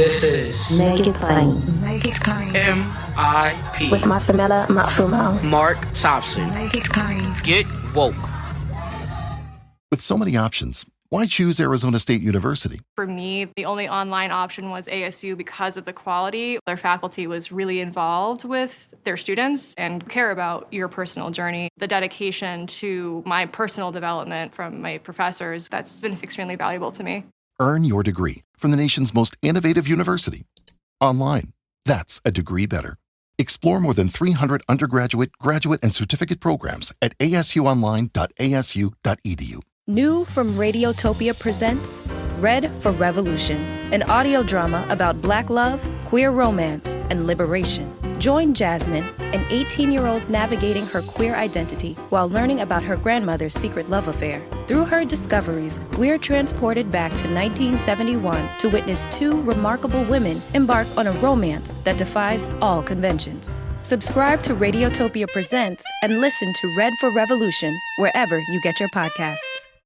This is Make It Plain. Make It Plain. MIP With Masamela Matfumo. Mark Thompson. Make It Plain. Get woke. With so many options, why choose Arizona State University? For me, the only online option was ASU because of the quality. Their faculty was really involved with their students and care about your personal journey. The dedication to my personal development from my professors, that's been extremely valuable to me. Earn your degree from the nation's most innovative university. Online. That's a degree better. Explore more than 300 undergraduate, graduate, and certificate programs at asuonline.asu.edu. New from Radiotopia presents Red for Revolution, an audio drama about Black love, queer romance, and liberation. Join Jasmine, an 18-year-old navigating her queer identity while learning about her grandmother's secret love affair. Through her discoveries, we're transported back to 1971 to witness two remarkable women embark on a romance that defies all conventions. Subscribe to Radiotopia Presents and listen to Red for Revolution wherever you get your podcasts.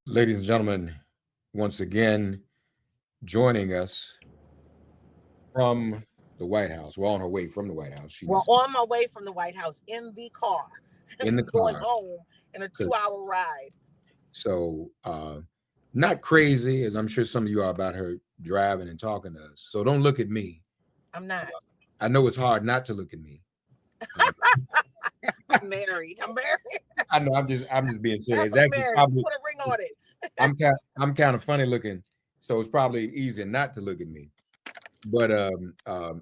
Ladies and gentlemen, once again, joining us from the White House. We're on our way from the White House. We're on my way from the White House in the car. In the going car. home in a 2-hour ride. So not crazy, as I'm sure some of you are about her driving and talking to us. So don't look at me. I'm not. I know it's hard not to look at me. I'm married. I know. I'm just being serious. I'm married. Put a ring on it. I'm kind of funny looking, so it's probably easier not to look at me. But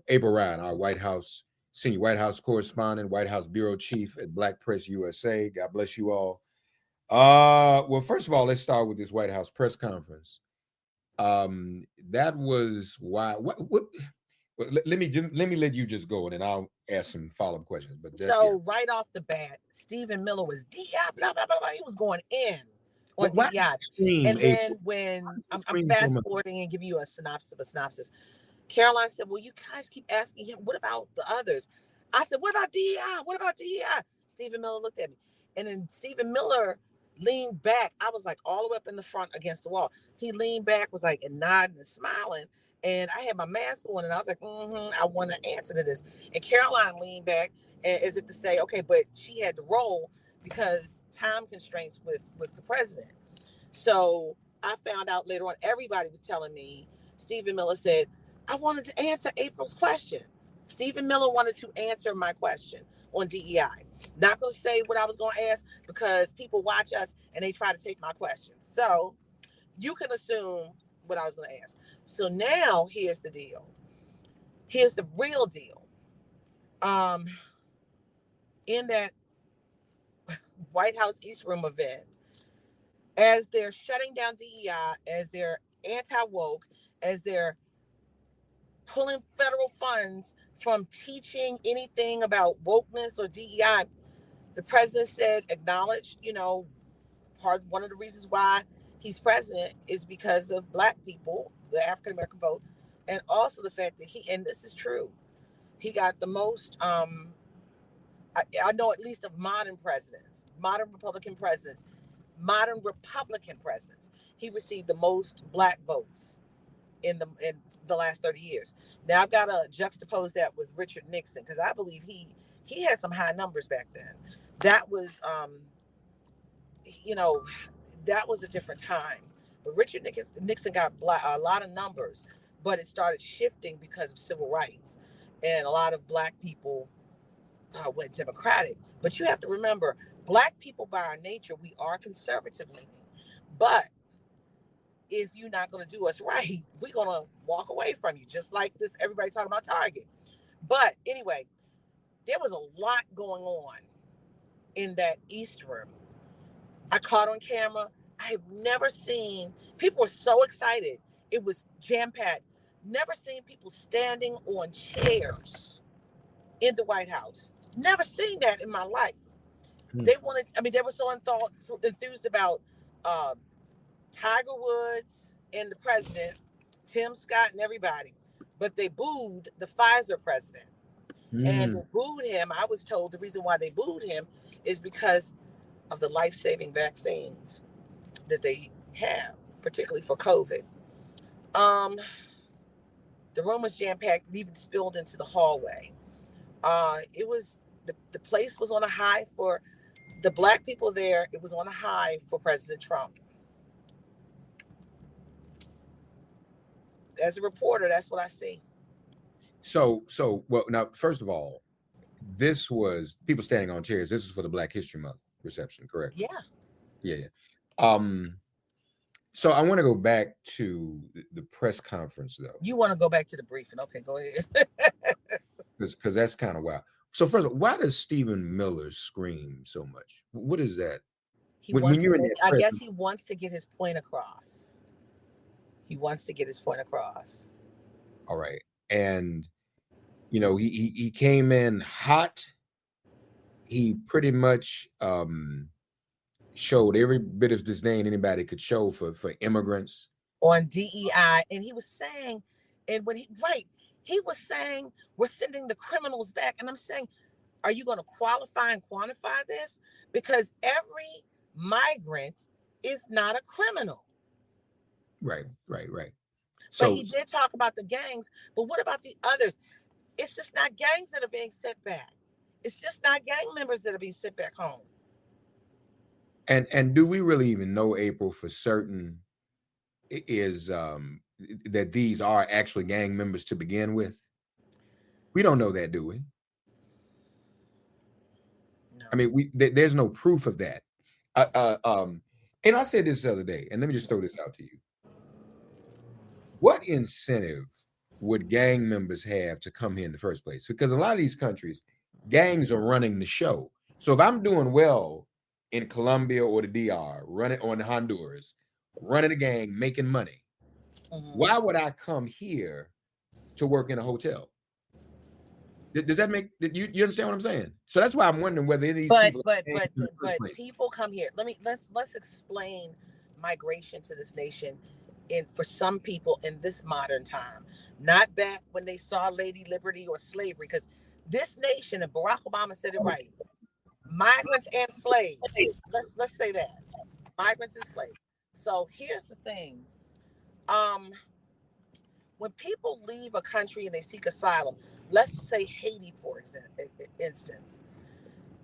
April Ryan, our senior White House correspondent, White House bureau chief at Black Press USA. God bless you all. Well, first of all, let's start with this White House press conference. That was why. Let me let you just go, and then I'll ask some follow-up questions. But right off the bat, Stephen Miller was DI, blah blah blah blah. He was going in on DI, and then when I'm fast forwarding and give you a synopsis. Caroline said, "Well, you guys keep asking him, what about the others?" I said, "What about DEI? What about DEI?" Stephen Miller looked at me, and then Stephen Miller leaned back. I was like all the way up in the front against the wall. He leaned back, was like and nodding and smiling. And I had my mask on, and I was like, I want to answer to this. And Caroline leaned back as if to say, okay, but she had to roll because time constraints with the president. So I found out later on, everybody was telling me, Stephen Miller said, I wanted to answer April's question. Stephen Miller wanted to answer my question on DEI. Not going to say what I was going to ask because people watch us and they try to take my questions. So you can assume what I was going to ask. So now here's the deal. Here's the real deal. In that White House East Room event, as they're shutting down DEI, as they're anti-woke, as they're pulling federal funds from teaching anything about wokeness or DEI, the president said, acknowledged, one of the reasons why he's president is because of Black people, the African American vote, and also the fact that and this is true, he got the most, I know at least of modern Republican presidents, he received the most Black votes in the last 30 years. Now I've got to juxtapose that with Richard Nixon because I believe he had some high numbers back then. That was, that was a different time. But Richard Nixon got a lot of numbers, but it started shifting because of civil rights. And a lot of Black people went Democratic. But you have to remember, Black people by our nature, we are conservative leaning. But if you're not going to do us right, we're going to walk away from you, just like this, everybody talking about Target. But anyway, there was a lot going on in that East Room. I caught on camera. I have never seen, people were so excited. It was jam-packed. Never seen people standing on chairs in the White House. Never seen that in my life. They were so enthused about Tiger Woods and the president, Tim Scott and everybody, but they booed the Pfizer president. And they booed him. I was told the reason why they booed him is because of the life-saving vaccines that they have, particularly for COVID. The room was jam-packed. It even spilled into the hallway. It was the place was on a high for the black people there. It was on a high for President Trump. As a reporter, that's what I see. So well, now first of all, this was people standing on chairs. This is for the Black History Month reception, correct? Yeah. Yeah. So I want to go back to the press conference though. You want to go back to the briefing? Okay, go ahead. Because that's kind of wild. So first of all, why does Stephen Miller scream so much? What is that? When you're in that I guess he wants to get his point across. He wants to get his point across. All right. And he came in hot. He pretty much showed every bit of disdain anybody could show for immigrants on DEI. And he was saying, and when he was saying, we're sending the criminals back. And I'm saying, are you going to qualify and quantify this? Because every migrant is not a criminal. Right. So, but he did talk about the gangs, but what about the others? It's just not gangs that are being sent back. It's just not gang members that are being sent back home. And do we really even know, April, for certain is that these are actually gang members to begin with? We don't know that, do we? No. I mean, there's no proof of that. And I said this the other day, and let me just throw this out to you. What incentive would gang members have to come here in the first place? Because a lot of these countries, gangs are running the show. So if I'm doing well in Colombia or the DR, running on Honduras, running a gang, making money, why would I come here to work in a hotel? Does that make you understand what I'm saying? So that's why I'm wondering whether any of these people. But people come here. Let's explain migration to this nation. For some people in this modern time, not back when they saw Lady Liberty or slavery, because this nation, and Barack Obama said it right, migrants and slaves. Let's say that. Migrants and slaves. So here's the thing. When people leave a country and they seek asylum, let's say Haiti, for instance.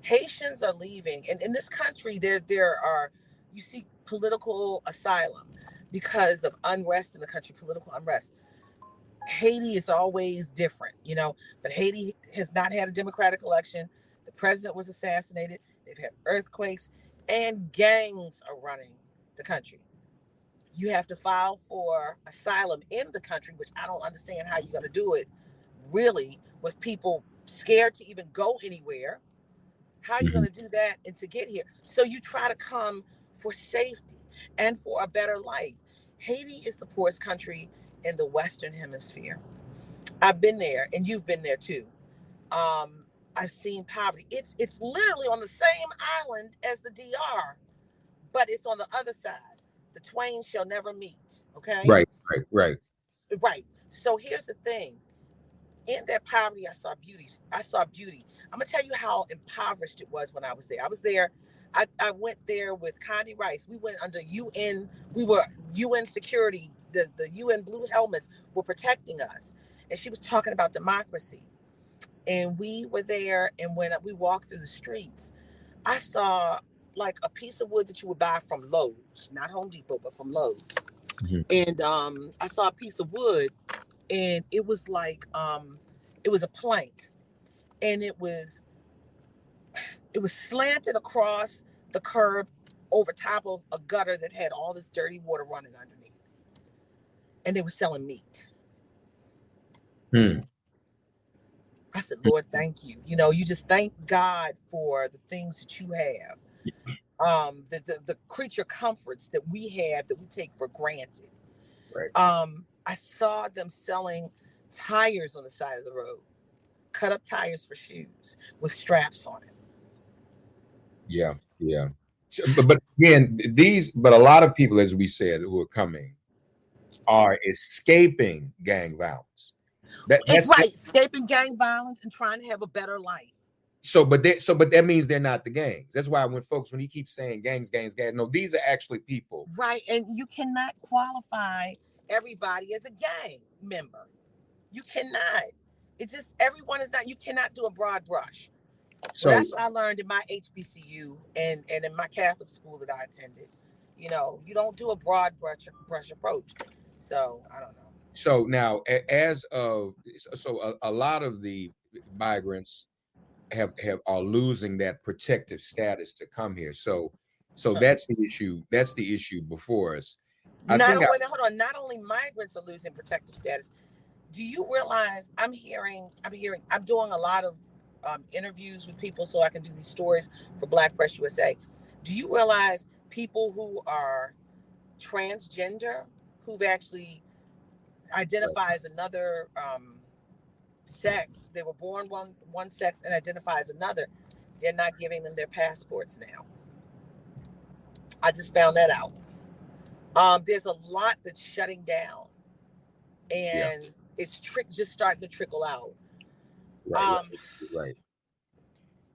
Haitians are leaving, and in this country, there are, you seek political asylum because of unrest in the country, political unrest. Haiti is always different, but Haiti has not had a democratic election. The president was assassinated. They've had earthquakes, and gangs are running the country. You have to file for asylum in the country, which I don't understand how you're going to do it, really, with people scared to even go anywhere. How are you going to do that and to get here? So you try to come for safety and for a better life. Haiti is the poorest country in the Western Hemisphere. I've been there, and you've been there too. I've seen poverty. It's literally on the same island as the DR, but it's on the other side. The twain shall never meet. Okay. Right. So here's the thing. In that poverty, I saw beauty. I'm gonna tell you how impoverished it was when I was there. I went there with Condi Rice. We went under UN. We were UN security. The UN blue helmets were protecting us. And she was talking about democracy. And we were there. And when we walked through the streets, I saw like a piece of wood that you would buy from Lowe's, not Home Depot, but from Lowe's. And I saw a piece of wood, and it was like it was a plank, and it was slanted across the curb over top of a gutter that had all this dirty water running underneath, and they were selling meat. I said, Lord, thank you. You just thank God for the things that you have. The creature comforts that we have that we take for granted. Right. I saw them selling tires on the side of the road, cut up tires for shoes with straps on it. Yeah. So, but again, but a lot of people, as we said, who are coming are escaping gang violence. That's right, escaping gang violence and trying to have a better life. But that means they're not the gangs. That's why when he keeps saying gangs, no, these are actually people. Right, and you cannot qualify everybody as a gang member. You cannot. It just, everyone is not, you cannot do a broad brush. So So that's what I learned in my HBCU and in my Catholic school that I attended. You know, you don't do a broad brush approach. So I don't know. so now as of a lot of the migrants have are losing that protective status to come here. So Huh. that's the issue. That's the issue before us. I Not think only, hold on, not only migrants are losing protective status. Do you realize I'm doing a lot of interviews with people so I can do these stories for Black Press USA. Do you realize people who are transgender, who've actually identify as another sex, they were born one sex and identify as another, they're not giving them their passports now. I just found that out. There's a lot that's shutting down, and it's just starting to trickle out. Right.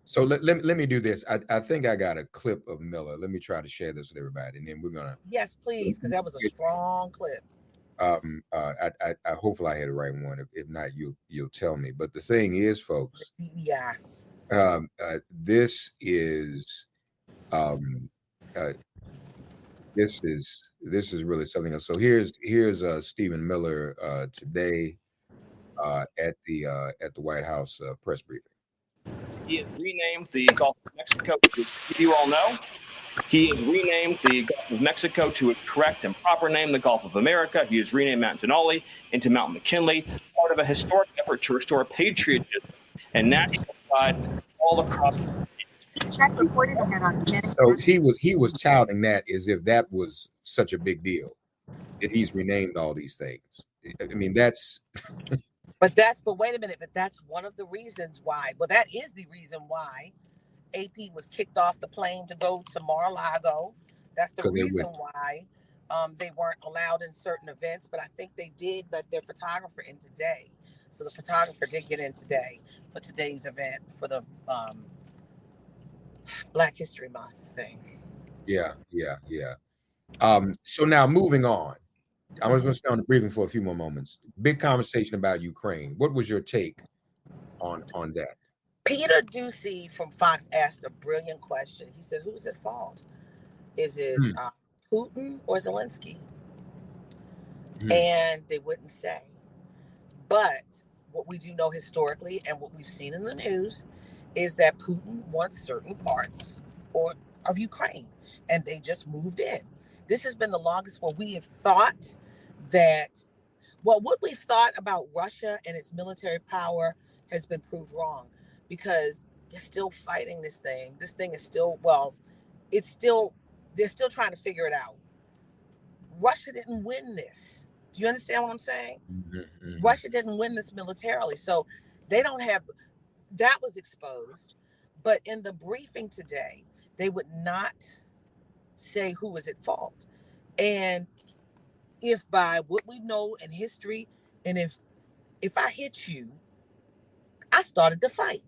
So let me do this. I think I got a clip of Miller. Let me try to share this with everybody, and then we're gonna. Yes, please, because that was a strong clip. I hopefully I had the right one. If not, you'll tell me. But the thing is, folks, Yeah. This is this is really something else. So here's Stephen Miller today at the White House press briefing. He has renamed the Gulf of Mexico, as you all know. He has renamed the Gulf of Mexico to its correct and proper name, the Gulf of America. He has renamed Mount Denali into Mount McKinley, part of a historic effort to restore patriotism and national pride all across the country. So he was touting that as if that was such a big deal, that he's renamed all these things. I mean, that's But wait a minute, but that's one of the reasons why. Well, that is the reason why AP was kicked off the plane to go to Mar-a-Lago. That's the reason why they weren't allowed in certain events. But I think they did let their photographer in today. So the photographer did get in today for today's event for the Black History Month thing. Yeah. So now moving on. I was going to stay on the briefing for a few more moments. Big conversation about Ukraine. What was your take on that? Peter Ducey from Fox asked a brilliant question. He said, who's at fault? Is it Putin or Zelensky? And they wouldn't say. But what we do know historically and what we've seen in the news is that Putin wants certain parts of Ukraine, and they just moved in. This has been the longest where we have thought that, well, what we've thought about Russia and its military power has been proved wrong, because they're still fighting this thing. This thing is still, they're still trying to figure it out. Russia didn't win this. Do you understand what I'm saying? Mm-hmm. Russia didn't win this militarily. So they don't have, that was exposed. But in the briefing today, they would not say who was at fault. And if by what we know in history, and if I hit you, I started the fight.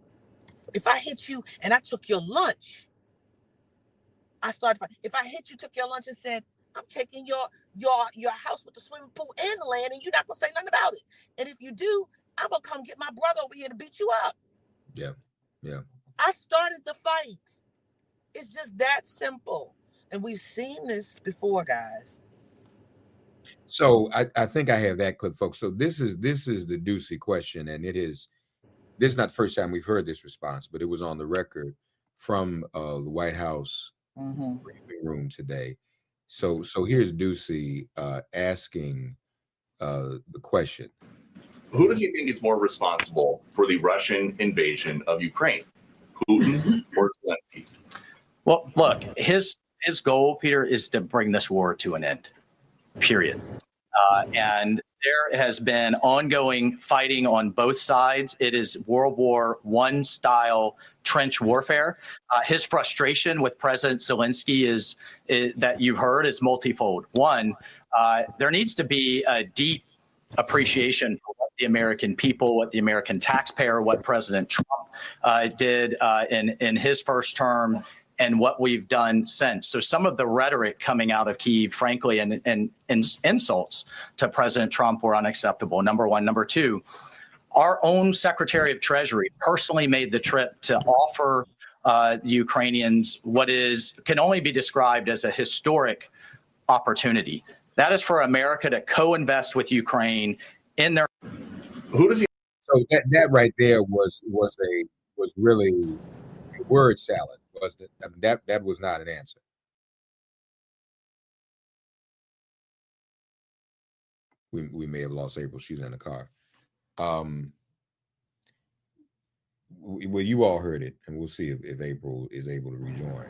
If I hit you and I took your lunch, I started fight. If I hit you, took your lunch and said, I'm taking your house with the swimming pool and the land, and you're not gonna say nothing about it. And if you do, I'm gonna come get my brother over here to beat you up. Yeah. I started the fight. It's just that simple. And we've seen this before, guys. So I think I have that clip, folks. So this is the Ducey question, and this is not the first time we've heard this response, but it was on the record from the White House briefing room today. So here's Ducey asking the question. Who does he think is more responsible for the Russian invasion of Ukraine, Putin or Zelensky? Well, look, his goal, Peter, is to bring this war to an end, period. And there has been ongoing fighting on both sides. It is World War I style trench warfare. His frustration with President Zelensky is that you heard is multifold. One, there needs to be a deep appreciation for what the American people, what the American taxpayer, what President Trump did in his first term and what we've done since. So some of the rhetoric coming out of Kyiv, frankly, and insults to President Trump were unacceptable, number one. Number two, our own Secretary of Treasury personally made the trip to offer the Ukrainians what can only be described as a historic opportunity. That is for America to co-invest with Ukraine in their. Who does he? So that right there was really a word salad, wasn't it? I mean, that was not an answer. We may have lost April. She's in the car. Well, you all heard it, and we'll see if April is able to rejoin.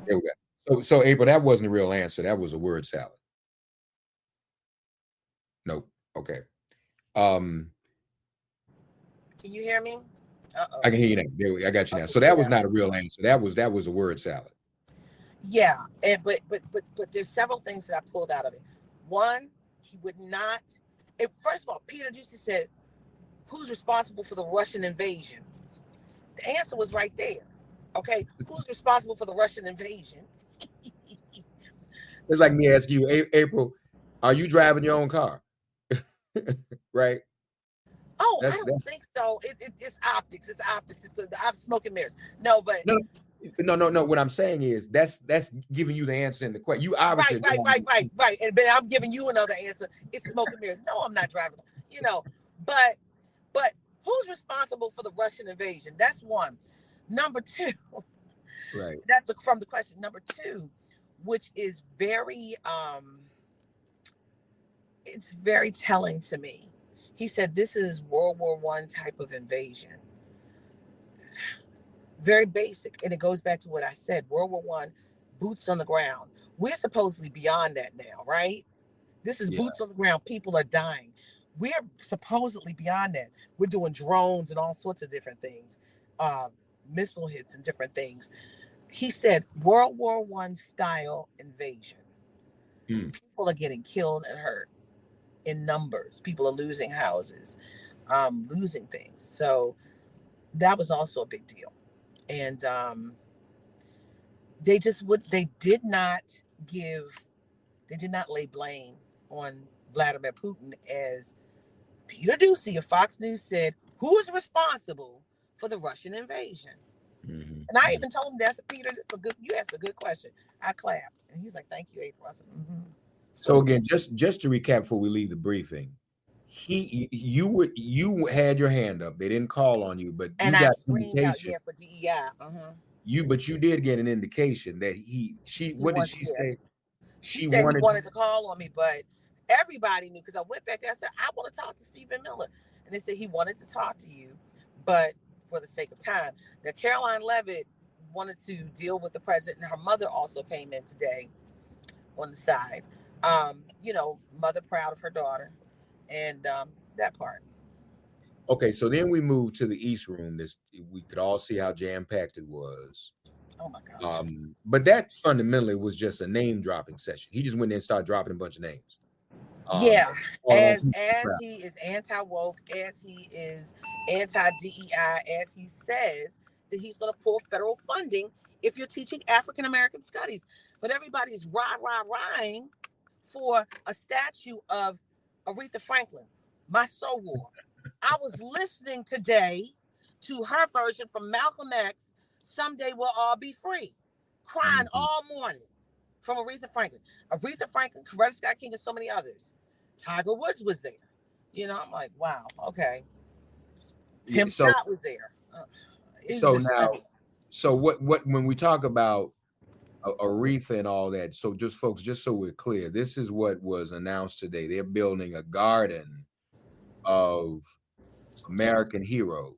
There we go. So April, that wasn't a real answer. That was a word salad. Nope. Okay. Can you hear me? Uh-oh. I can hear you now. There we, I got you now. So that was not a real answer. That was a word salad. Yeah, but there's several things that I pulled out of it. One, he would not. First of all, Peter Doocy said, "Who's responsible for the Russian invasion?" The answer was right there. Okay, who's responsible for the Russian invasion? It's like me asking you, April, are you driving your own car? Right? Oh, I don't think so. It's optics. It's optics. It's the smoke and mirrors. No, but no. What I'm saying is that's giving you the answer in the question. You obviously right. And but I'm giving you another answer. It's smoke and mirrors. No, I'm not driving. But who's responsible for the Russian invasion? That's one. Number two, right? That's from the question. Number two, which is very it's very telling to me. He said this is World War I type of invasion. Very basic. And it goes back to what I said. World War I, boots on the ground. We're supposedly beyond that now, right? This is boots on the ground. People are dying. We're supposedly beyond that. We're doing drones and all sorts of different things. Missile hits and different things. He said World War I style invasion. People are getting killed and hurt in numbers. People are losing houses, losing things. So that was also a big deal. And they did not lay blame on Vladimir Putin, as Peter Doocy of Fox News said, who is responsible for the Russian invasion? Mm-hmm. And I even told him, that's Peter, you asked a good question. I clapped. And he was like, thank you, April. I said, mm-hmm. So again, just to recap before we leave the briefing, you had your hand up. They didn't call on you, but and you got screamed out, for DEI. But you did get an indication that what did she say? She said he wanted to call on me, but everybody knew, because I went back there. I said, I want to talk to Stephen Miller, and they said he wanted to talk to you, but for the sake of time. Now Caroline Leavitt wanted to deal with the president, and her mother also came in today on the side. Mother proud of her daughter, and that part. Okay, so then we moved to the East Room. We could all see how jam-packed it was. Oh my God. But that fundamentally was just a name-dropping session. He just went in and started dropping a bunch of names. As he is anti-woke, as he is anti-DEI, as he says that he's going to pull federal funding if you're teaching African American studies. But everybody's rah-rah-rahing for a statue of Aretha Franklin, my soror. I was listening today to her version from Malcolm X, Someday We'll All Be Free, crying all morning from Aretha Franklin. Aretha Franklin, Coretta Scott King, and so many others. Tiger Woods was there. I'm like, wow, okay. Tim Scott was there. So what when we talk about Aretha and all that, so just so we're clear, this is what was announced today. They're building a garden of American heroes.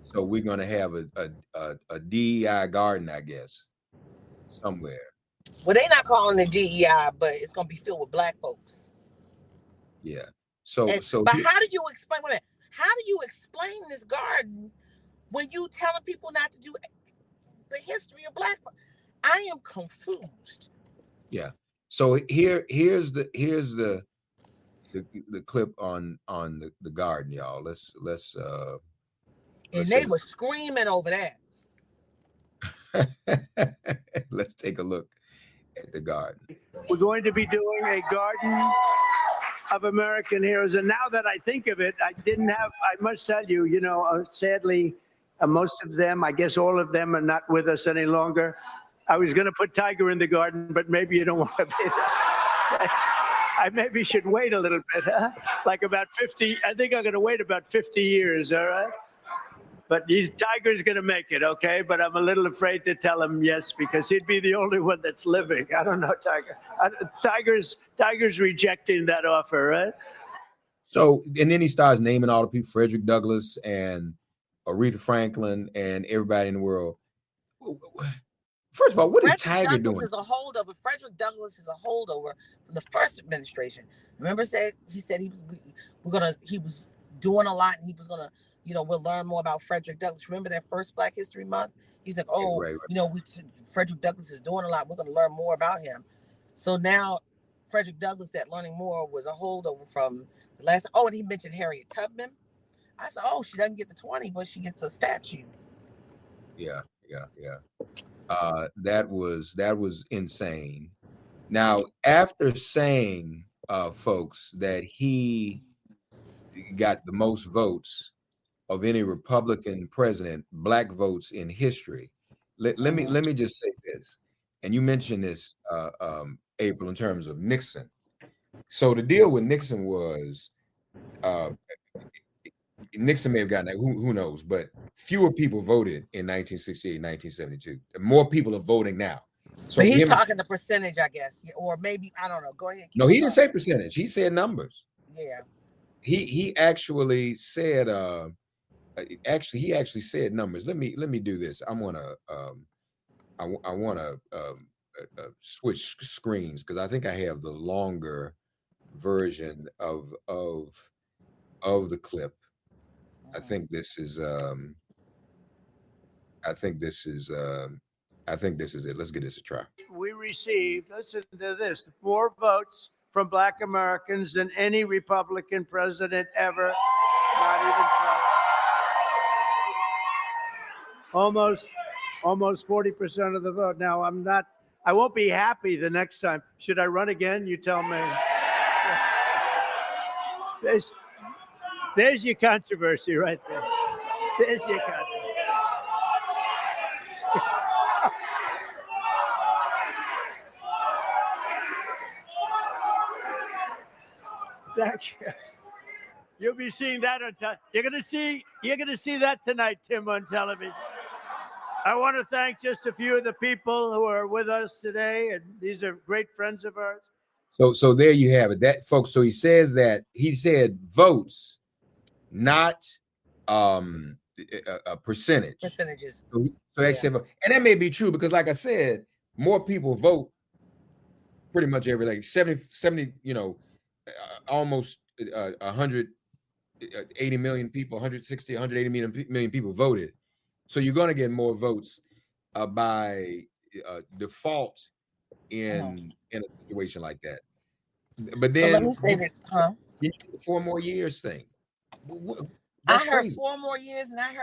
So we're going to have a DEI garden, I guess, somewhere. Well, they're not calling it DEI, but it's going to be filled with Black folks. Yeah. But how do you explain? How do you explain this garden when you telling people not to do the history of Black folks? I am confused. Yeah. So here's the clip on the garden, y'all. Let's and they were screaming over that. Let's take a look at the garden. We're going to be doing a garden of American heroes. And now that I think of it, I must tell you, sadly, most of them, I guess all of them are not with us any longer. I was going to put Tiger in the garden, but maybe you don't want to be there. I maybe should wait a little bit, huh? Like about 50, I think I'm going to wait about 50 years, all right? But Tiger's going to make it, okay? But I'm a little afraid to tell him yes, because he'd be the only one that's living. I don't know, Tiger. Tiger's rejecting that offer, right? So, and then he starts naming all the people, Frederick Douglass and Aretha Franklin and everybody in the world. First of all, what is Tiger doing? Is a holdover. Frederick Douglass is a holdover from the first administration. Remember, he said he was doing a lot, and he was gonna, we'll learn more about Frederick Douglass. Remember that first Black History Month? He's like, right. Frederick Douglass is doing a lot. We're gonna learn more about him. So now, Frederick Douglass, that learning more was a holdover from the last. Oh, and he mentioned Harriet Tubman. I said, oh, she doesn't get the 20, but she gets a statue. Yeah. That was insane. Now, after saying, folks, that he got the most votes of any Republican president, Black votes in history, let me just say this, and you mentioned this, April, in terms of Nixon. So the deal with Nixon was, Nixon may have gotten that, who knows, but fewer people voted in 1968, 1972. More people are voting now. So but he's talking the percentage, I guess, or maybe, I don't know. Go ahead. No, he didn't say percentage. He said numbers. Yeah. He actually said, he actually said numbers. Let me do this. I want to switch screens, because I think I have the longer version of the clip. I think this is it. Let's give this a try. We received, listen to this, more votes from Black Americans than any Republican president ever. Not even close. Almost 40% of the vote. Now, I won't be happy the next time. Should I run again? You tell me. There's your controversy right there. There's your controversy. Thank you. You'll be seeing that on you're gonna see that tonight, Tim, on television. I want to thank just a few of the people who are with us today, and these are great friends of ours. So there you have it, that folks. So he said votes, not a percentage. Percentages. So they said, and that may be true, because like I said, more people vote pretty much every, like 70, almost 180 million people, 160, 180 million people voted. So you're going to get more votes by default in a situation like that. But then, so let me say this, the 4 more years thing. I heard 4 more years, and I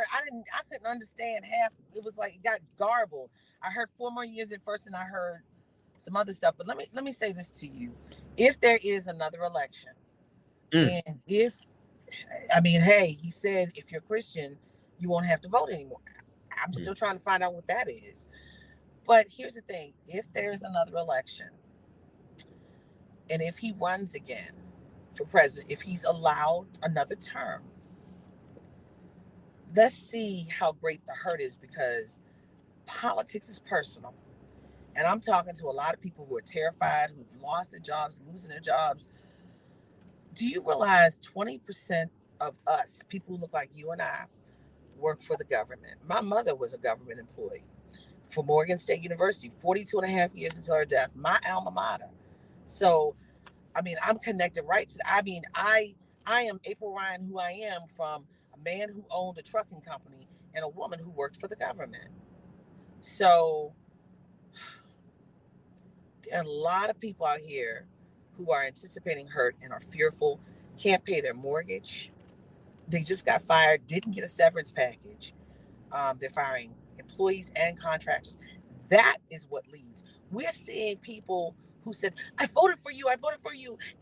couldn't understand half. It was like it got garbled. I heard 4 more years at first, and I heard some other stuff. But let me say this to you: if there is another election, and hey, he said if you're Christian, you won't have to vote anymore. I'm still trying to find out what that is. But here's the thing: if there's another election, and if he runs again for president, if he's allowed another term, let's see how great the hurt is, because politics is personal. And I'm talking to a lot of people who are terrified, who've lost their jobs, losing their jobs. Do you realize 20% of us, people who look like you and I, work for the government? My mother was a government employee for Morgan State University, 42 and a half years until her death, my alma mater. So, I'm connected right to, I am April Ryan, who I am, from a man who owned a trucking company and a woman who worked for the government. So there are a lot of people out here who are anticipating hurt and are fearful, can't pay their mortgage. They just got fired, didn't get a severance package. They're firing employees and contractors. That is what leads. We're seeing people who said, I voted for you,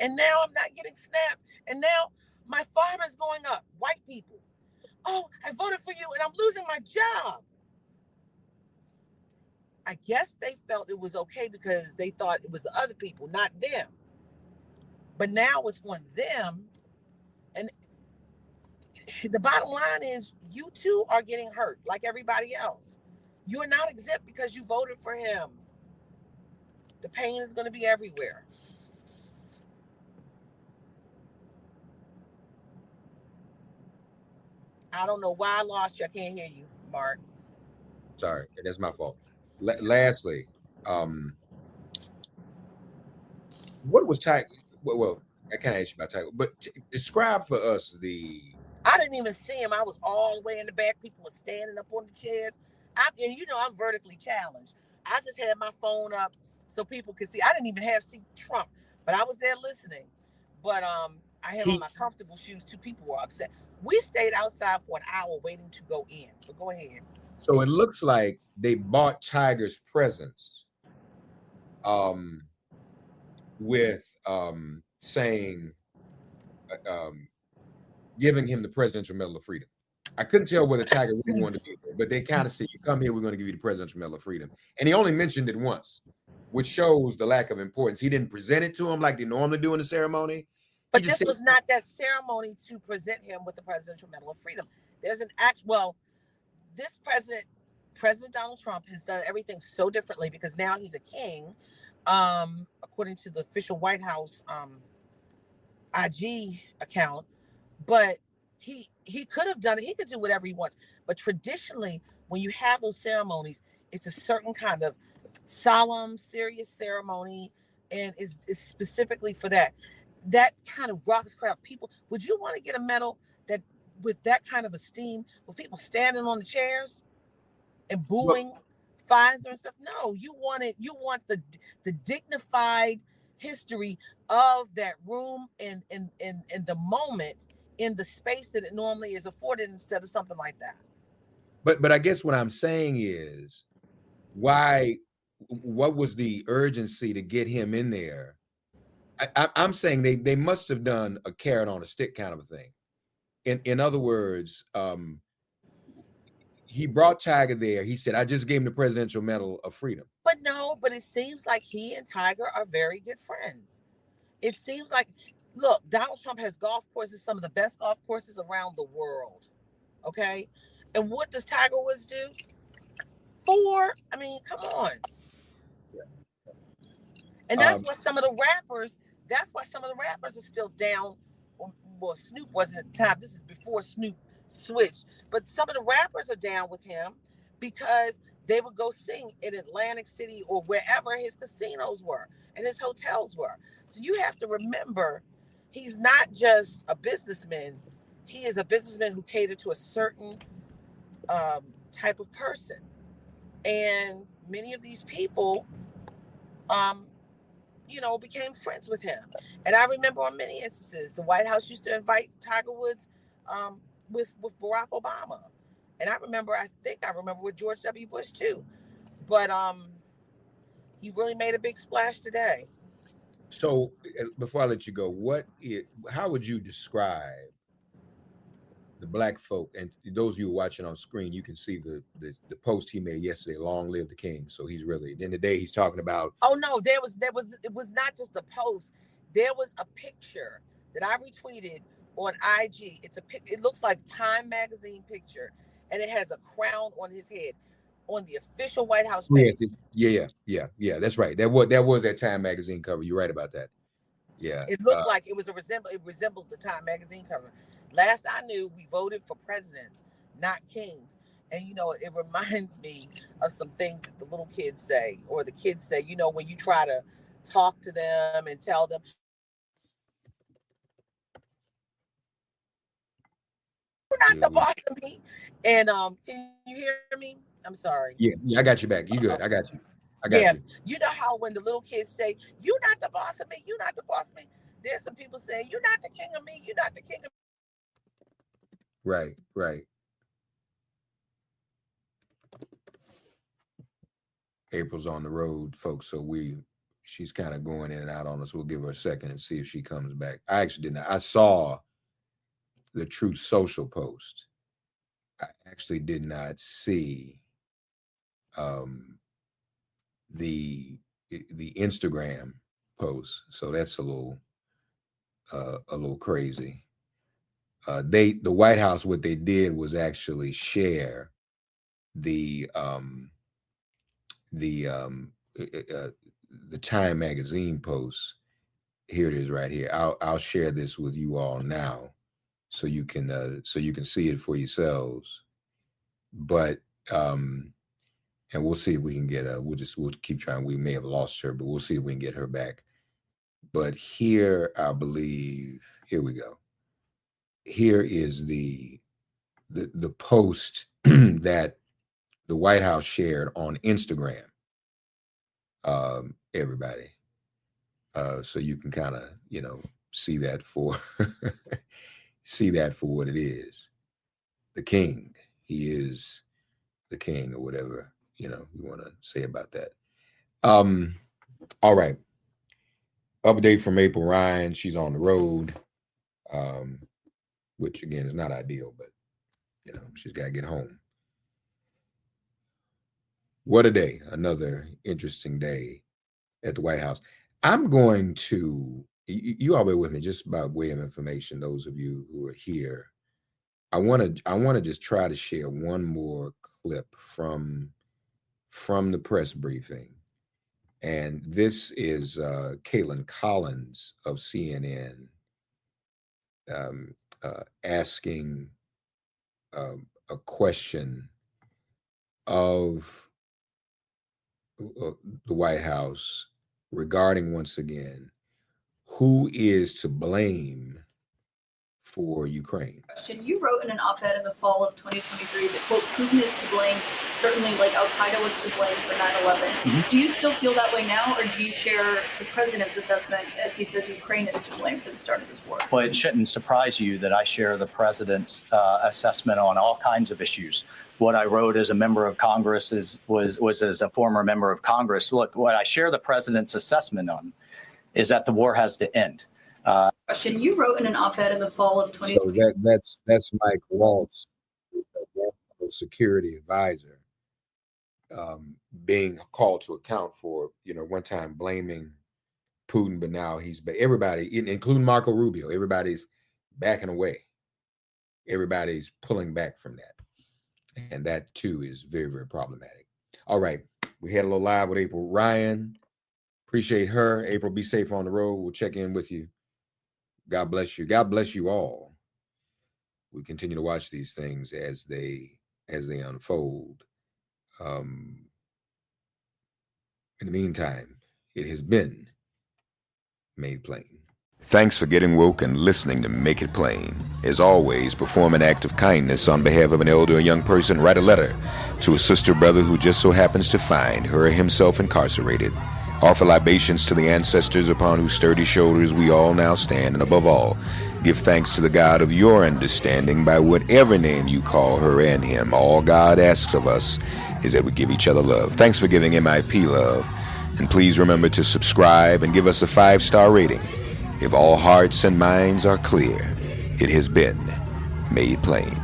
and now I'm not getting SNAP, and now my farm is going up. White people. Oh, I voted for you and I'm losing my job. I guess they felt it was okay because they thought it was the other people, not them. But now it's on them. And the bottom line is you too are getting hurt like everybody else. You're not exempt because you voted for him. The pain is going to be everywhere. I don't know why I lost you. I can't hear you, Mark. Sorry, that's my fault. Lastly, what was Tiger? Well, I can't ask you about Tiger, but describe for us the. I didn't even see him. I was all the way in the back. People were standing up on the chairs. And you know, I'm vertically challenged. I just had my phone up so people could see. I didn't even have see Trump, but I was there listening. But I had on my comfortable shoes. Two people were upset. We stayed outside for an hour waiting to go in. But go ahead. So it looks like they bought Tiger's presence with saying giving him the Presidential Medal of Freedom. I couldn't tell whether Tiger really wanted to be there, but they kind of said, you come here, we're going to give you the Presidential Medal of Freedom. And he only mentioned it once, which shows the lack of importance. He didn't present it to him like they normally do in the ceremony. But this was not that ceremony to present him with the Presidential Medal of Freedom. There's an this President Donald Trump has done everything so differently because now he's a king, according to the official White House IG account. But he could have done it. He could do whatever he wants. But traditionally, when you have those ceremonies, it's a certain kind of solemn, serious ceremony, and is specifically for that. That kind of rocks crowd. People, would you want to get a medal that with that kind of esteem, with people standing on the chairs and booing Pfizer and stuff? No, you want the dignified history of that room and the moment in the space that it normally is afforded instead of something like that. But I guess what I'm saying is what was the urgency to get him in there? I'm saying they must have done a carrot on a stick kind of a thing. In other words, he brought Tiger there. He said, I just gave him the Presidential Medal of Freedom. But it seems like he and Tiger are very good friends. It seems like, look, Donald Trump has golf courses, some of the best golf courses around the world. Okay? And what does Tiger Woods do? Come on. And that's why some of the rappers are still down. Well, Snoop wasn't at the time. This is before Snoop switched. But some of the rappers are down with him because they would go sing in Atlantic City or wherever his casinos were and his hotels were. So you have to remember, he's not just a businessman. He is a businessman who catered to a certain type of person. And many of these people, became friends with him. And I remember on many instances, the White House used to invite Tiger Woods with Barack Obama. And I remember with George W. Bush too. But he really made a big splash today. So before I let you go, how would you describe the black folk? And those of you watching on screen, you can see the post he made yesterday, long live the king. So he's really, at the end of the day, he's talking about. Oh no, it was not just the post. There was a picture that I retweeted on IG. It looks like Time magazine picture, and it has a crown on his head on the official White House page. Yeah, that's right. That was that Time magazine cover. You're right about that. Yeah. It looked like it resembled the Time magazine cover. Last I knew, we voted for presidents, not kings. And, it reminds me of some things that the little kids say, or the kids say, when you try to talk to them and tell them, you're not the boss of me. And can you hear me? I'm sorry. Yeah, I got you back. You good. I got you. You. You know how when the little kids say, you're not the boss of me, you're not the boss of me. There's some people saying, you're not the king of me, you're not the king of me. Right. April's on the road, folks, so she's kind of going in and out on us. We'll give her a second and see if she comes back. I actually didn't. I saw the Truth Social post. I actually did not see the Instagram post, so that's a little crazy. The White House, what they did was actually share the Time magazine post. Here it is right here. I'll share this with you all now, so you can see it for yourselves. But and we'll see if we can get we'll keep trying. We may have lost her, but we'll see if we can get her back. But here, I believe, here we go. Here is the post that the White House shared on Instagram. Everybody. So you can kind of, see that for what it is. The king. He is the king, or whatever, you want to say about that. All right. Update from April Ryan. She's on the road, which again is not ideal, but she's got to get home. What a day. Another interesting day at the White House. I'm going to, you all bear with me, just by way of information, those of you who are here. I want to just try to share one more clip from the press briefing. And this is Caitlin Collins of CNN asking a question of the White House regarding, once again, who is to blame for Ukraine. You wrote in an op-ed in the fall of 2023 that, quote, Putin is to blame, certainly like Al-Qaeda was to blame for 9/11. Mm-hmm. Do you still feel that way now, or do you share the president's assessment as he says Ukraine is to blame for the start of this war? Well, it shouldn't surprise you that I share the president's assessment on all kinds of issues. What I wrote as a member of Congress was as a former member of Congress. Look, what I share the president's assessment on is that the war has to end. Question. You wrote in an op-ed in the fall of 2020. So that's Mike Waltz, the security advisor, being called to account for, one time blaming Putin, but now everybody, including Marco Rubio, everybody's backing away. Everybody's pulling back from that. And that too is very, very problematic. All right. We had a little live with April Ryan. Appreciate her. April, be safe on the road. We'll check in with you. God bless you. God bless you all. We continue to watch these things as they unfold. In the meantime, it has been made plain. Thanks for getting woke and listening to Make It Plain. As always, perform an act of kindness on behalf of an elder or young person. Write a letter to a sister or brother who just so happens to find her or himself incarcerated. Offer libations to the ancestors upon whose sturdy shoulders we all now stand. And above all, give thanks to the God of your understanding by whatever name you call her and him. All God asks of us is that we give each other love. Thanks for giving MIP love. And please remember to subscribe and give us a 5-star rating. If all hearts and minds are clear, it has been made plain.